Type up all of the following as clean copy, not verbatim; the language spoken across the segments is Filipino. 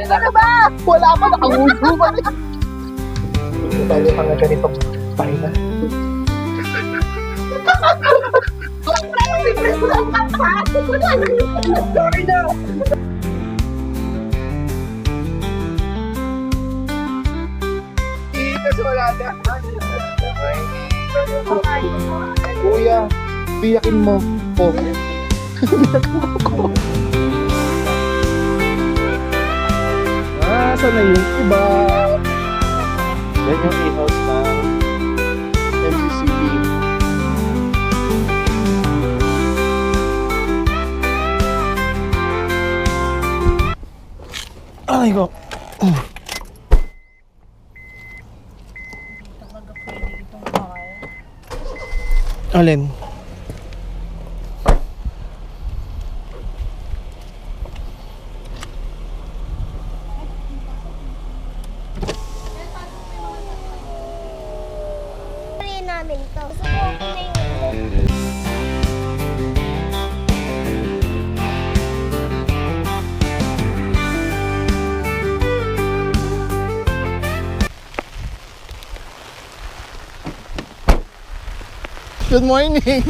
Ano ba? Wala pa, nakanguso pa rin. Tayo ka na ganito. Pahinga. Sorry na. Kasi wala na. Kuya, biyakin mo po. Saan na yung iba? Yan yung e-house ng MCCB. Ay ko. Alin? Namin to. Gusto ko okay na yun. Good morning.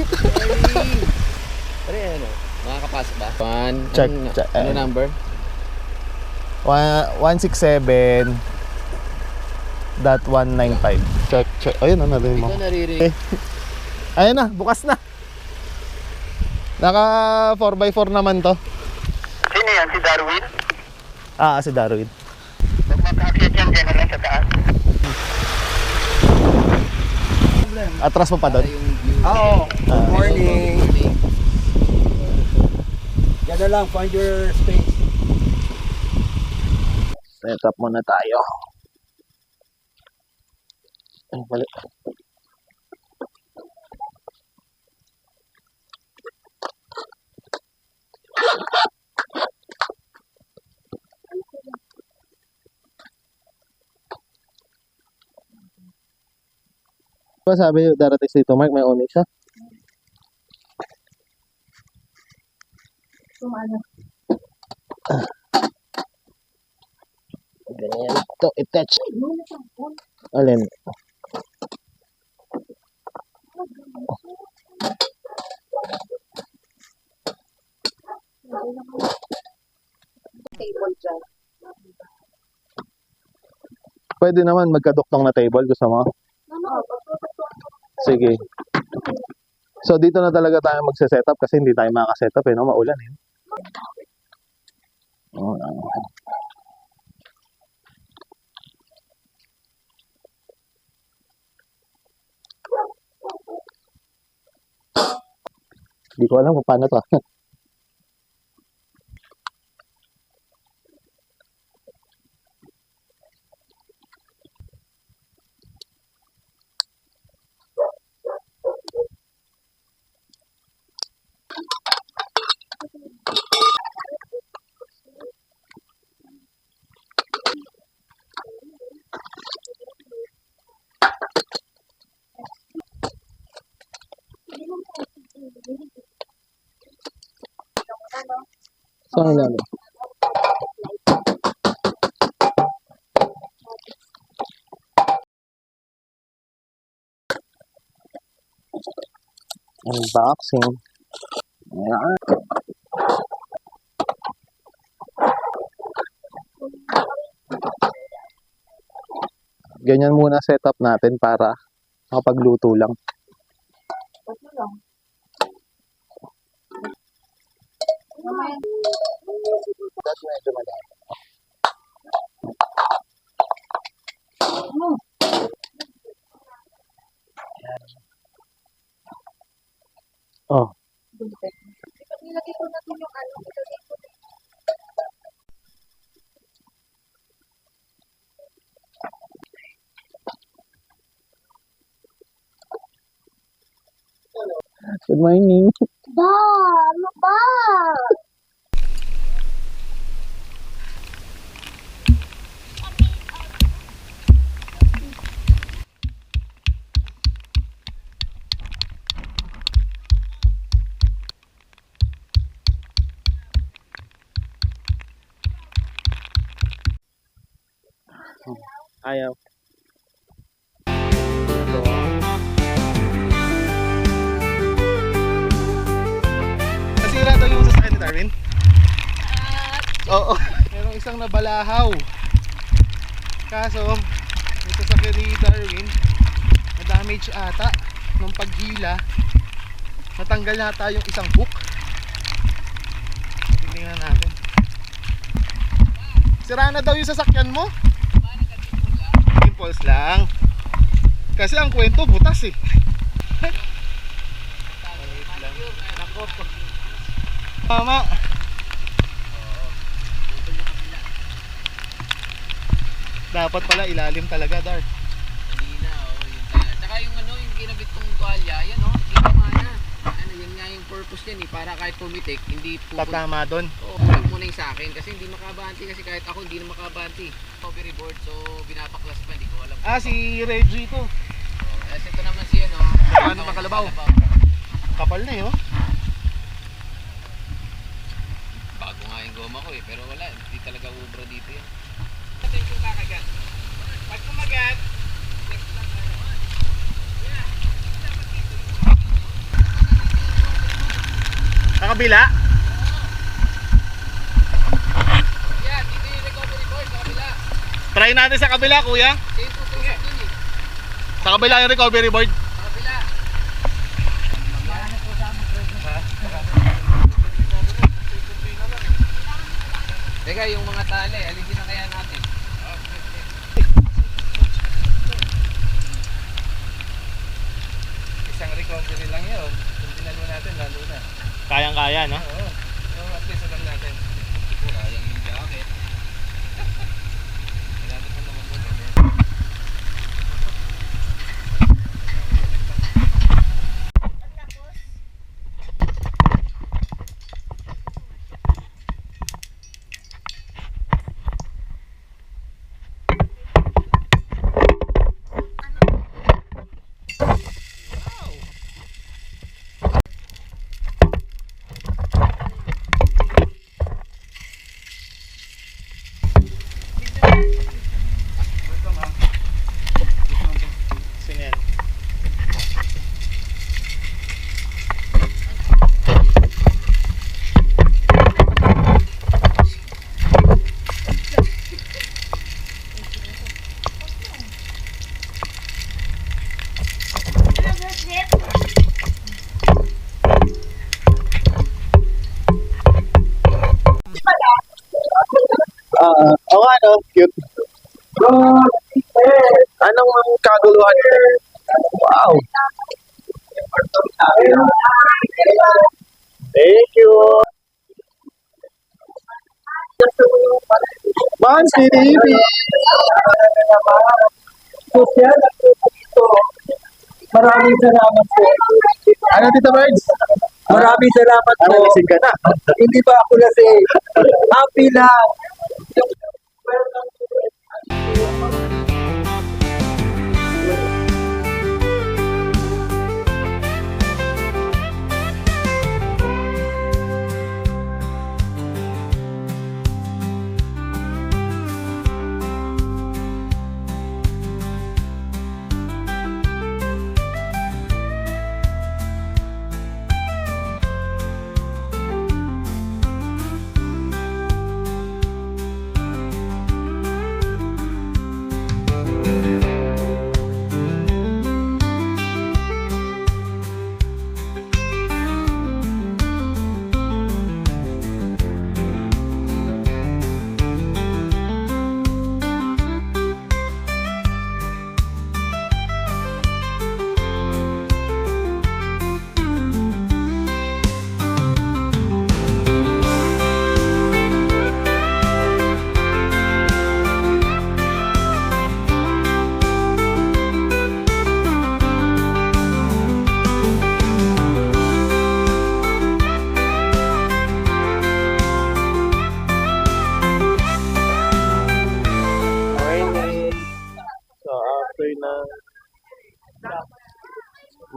Pare, ano? Makakapasok ba? One, Check, ano, check. ano number? 167.195. Check, check. Ayun, ano rin Hindi mo. ko naririnig. Ayun na, bukas na. Naka 4x4 naman to. Sino yan? Si Darwin? Si Darwin. Pag makaakyat yan, dyan na lang sa taas. Atras mo pa doon. Yung view. Oo. Good morning. Morning. Yan na lang, find your space. Set up muna tayo. Ay, mali. Diba sabi darating dito, Mark, may onyx ha? Ganyan ito, i-touch. Alin? Pwede naman magkaduktong na table, gusto mo? Sige. So dito na talaga tayo magse-setup kasi hindi tayo makaka-setup no? Maulan eh. Oh, Hindi ko alam kung paano to. Saan namin? Unboxing. Ayan. Ganyan muna setup natin para makapagluto lang. That's medyo madami. Oh. Nilagay ko na yung ano. Good morning. Ba! Ano ba? Ayaw. Nasira daw yung sasakyan ni Darwin? Oo. Merong isang nabalahaw. Kaso, yung sasakyan ni Darwin, na-damage ata nung paghila. Natanggal nata yung isang hook. Tingnan natin. Sira na daw yung sasakyan mo? Impulse lang. Kasi ang kwento butas eh. Wait lang. Nako. Mama. Dapat pala ilalim talaga, Dar. Kanina, yun talaga. Tsaka yung yung ginabit kong tuwalya, yan ginawa na. Yan nga yung purpose yan para kahit pumitik, hindi pupunta. Tatama doon. Oo, huwag muna yung sa akin kasi hindi makabanti kasi kahit ako hindi na makabanti. Recovery board, so binapaklas pa, hindi ko alam. Si Reggie to. Kasi ito naman si Ano Makalabaw? Kapal na yun. Bago nga yung goma ko pero wala, hindi talaga ubra dito yan. Ito yung kakagat. Pag kumagat, next lang tayo. Sa kabila? Yan, dito yung recovery board sa kabila. Try natin sa kabila, kuya. Same tutusok dun eh. Sa kabila yung recovery board. Sa kabila. Teka, yung mga tali, alisin na kaya natin. Isang recovery lang yun. Kung tinalo natin, lalo na. Kayang-kaya, no? Oo. So, at least alam natin. Kayang yung jacket. Kailangan ko naman mo ganyan. Sino yan? Oo nga, no? Cute. Anong kaguluhan? Wow! Thank you! Mansi TV! Maraming salamat po. Ano dito, Birds? Maraming salamat po. Alising ka na. Hindi ba ako lasing? Happy lang.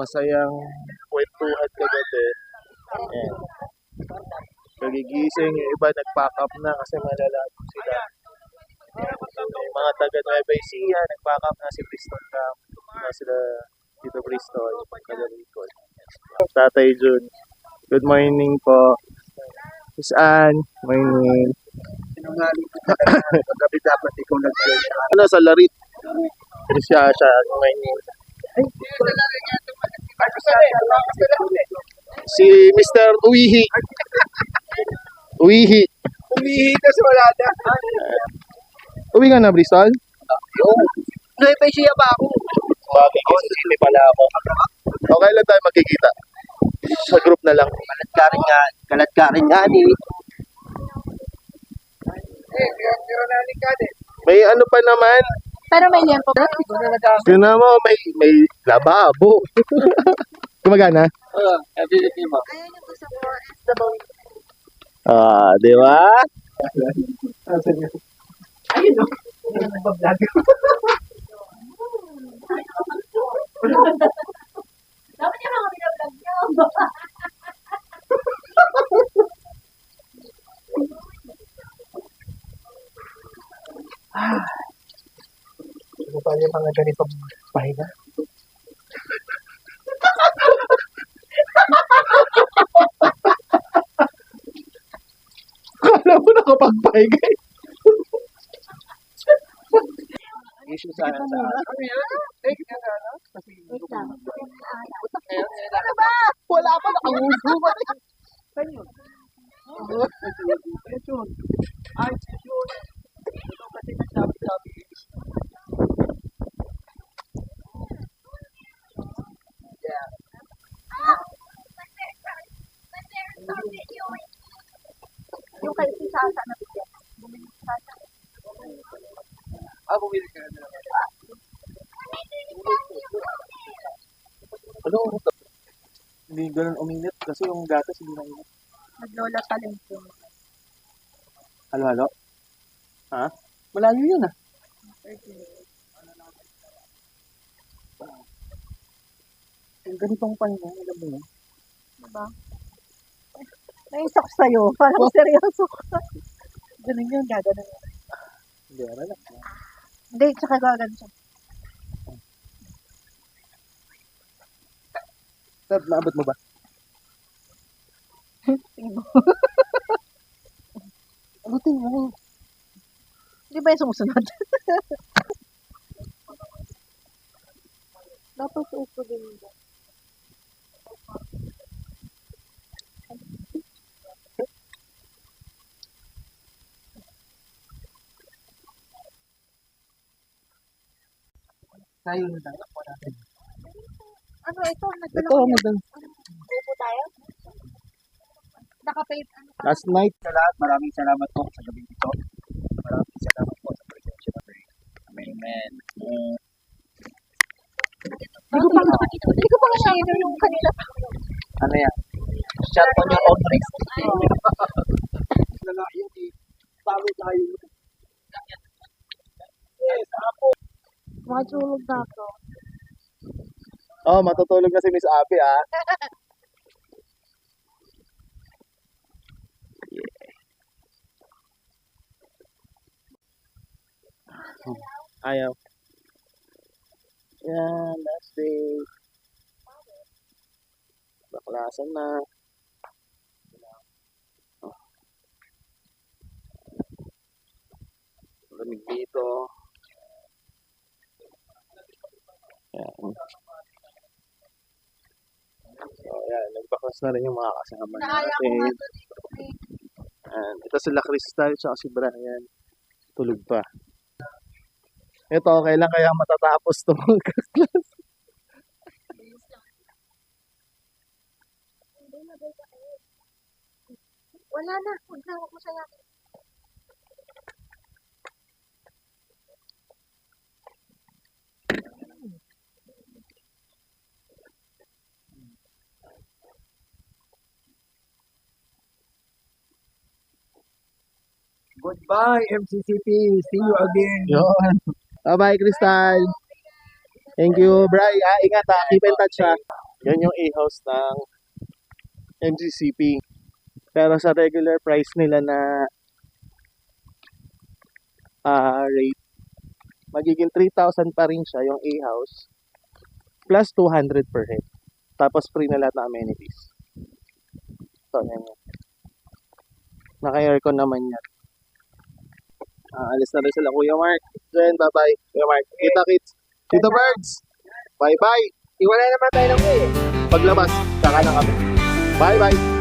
masayang kwentuhan kagabi. Ayan. Kagigising, yung iba nag-pack up na kasi malalago sila. may mga taga Nueva Ecija, nag-pack up na si Bristol Camp. Na sila dito Bristol, taga Bicol. Tatay Jun, good morning po. Miss Ann, morning. Sinungaling ko talaga. Paggabi dapat ikaw nag-join. Ano sa Larit? Siya, morning. Si Mr. Uwihi. Uwihi. Umihi ka sa wala na. Uwi ka na, Bristol? Nueva Ecija ba ako? Bakit kasi may pala ako. Okay lang tayo magkikita. Sa group na lang. Kalat ka rin nga ni. May ano pa naman. Pero may liempo ba? Yun na mo, may lababo. Gumagana? Ability mo. Ayun yung gusto ko. SW. Ah, di ba? Ayun o. Nagbablog. Dapat yung mga binablog nyo. Ano pa yung mga ganitong pahinga? Kala mo nakapagpahinga eh. Issue sana sa Ano yan? Eh, ano? Kasi Wait lang. ano ba? Wala pa, nakanguso pa rin. Ayun. Ay, yun. Ito kasi nagsabi-sabi. Yung kay si Sasa na bigyan. Bumili si Sasa. Bumili ka na. Ano? Hindi ganun uminit kasi yung gatas hindi na init. Naglola pa rin po. Halo-halo? Ha? Malayo yun ah. Yung ganitong pahinga, alam mo yun? Diba? Naisak sa'yo. Parang seryoso ka. Ganun yun, gaganon yun. Hindi, relax lang. Hindi, tsaka gaganon siya. Ted, naabot mo ba? Tingnan mo. Abutin mo. Di ba yung sumusunod? Dapat upo din mo. Tayo na lang ako natin. Ano ito? Ito, madam. Upo tayo? Naka-paid. Last night. Sa lahat, maraming salamat po sa gabi ito. Maraming salamat po sa presensya na rin. Amen. Hindi ko pa nga siya yung kanila. Ano yan? Shot on your own risk. Lalaki yun eh. Talo tayo. Yes, ako. Makatulog na ako. Oh, matutulog na si Miss Abby ah. Ayaw. Yan, last day. Baklasan na. Oh. Lamig dito. Yan. So, yan. Nagbaklas na rin yung mga kasama natin. Yan. Ito sila Crystal, tsaka si Brian. Tulog pa. Ito, okay lang kaya matatapos ito magkaklas. Wala na. Huwag na. Huwag mo siya natin. Goodbye, MCCP. See you again. Yun. Bye-bye, Crystal. Thank you, Bri. Ingat ha. Keep in touch ha. Yan yung e-house ng MCCP. Pero sa regular price nila na rate, magiging 3,000 pa rin siya yung A-house plus 200 per head. Tapos free na lahat ng amenities. So, yan yun. Naka-aircon naman yan. Alis na rin sila, Kuya Mark. Jen, bye-bye. Kuya Mark. Kita kits. Tito Birds. Bye-bye. Iwala naman tayo ng way eh. Paglabas, saka na kami. Bye-bye.